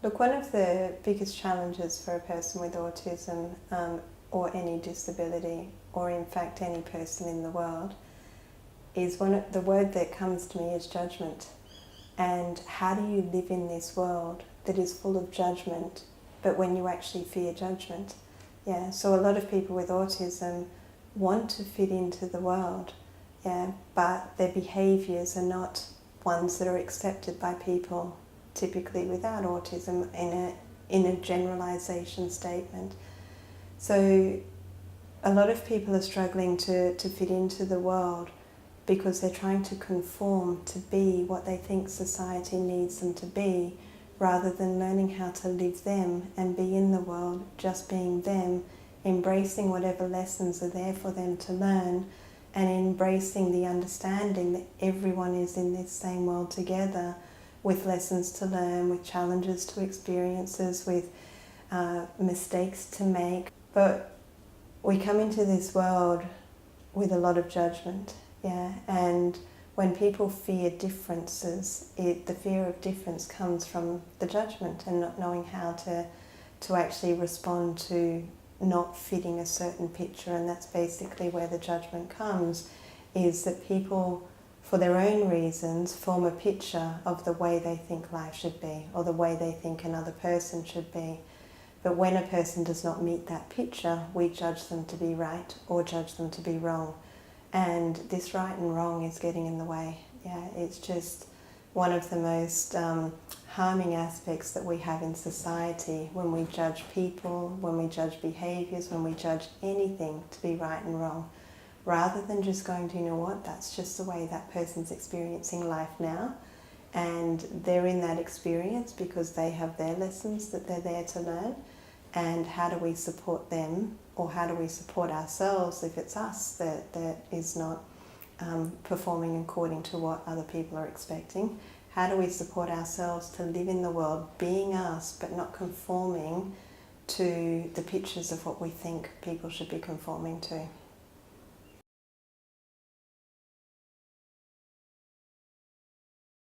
Look, one of the biggest challenges for a person with autism or any disability, or in fact any person in the world, is the word that comes to me is judgment. And how do you live in this world that is full of judgment, but when you actually fear judgment? Yeah, so a lot of people with autism want to fit into the world, yeah, but their behaviours are not ones that are accepted by people typically without autism in a generalisation statement. So a lot of people are struggling to fit into the world because they're trying to conform to be what they think society needs them to be, rather than learning how to live them and be in the world, just being them, embracing whatever lessons are there for them to learn, and embracing the understanding that everyone is in this same world together, with lessons to learn, with challenges to experiences, with mistakes to make. But we come into this world with a lot of judgment, yeah, and when people fear differences, the fear of difference comes from the judgment and not knowing how to actually respond to not fitting a certain picture, and that's basically where the judgment comes, is that people, for their own reasons, form a picture of the way they think life should be, or the way they think another person should be. But when a person does not meet that picture, we judge them to be right or judge them to be wrong. And this right and wrong is getting in the way. Yeah, it's just one of the most harming aspects that we have in society, when we judge people, when we judge behaviours, when we judge anything to be right and wrong, rather than just going, you know what, that's just the way that person's experiencing life now, and they're in that experience because they have their lessons that they're there to learn, and how do we support them, or how do we support ourselves if it's us that is not performing according to what other people are expecting? How do we support ourselves to live in the world being us, but not conforming to the pictures of what we think people should be conforming to?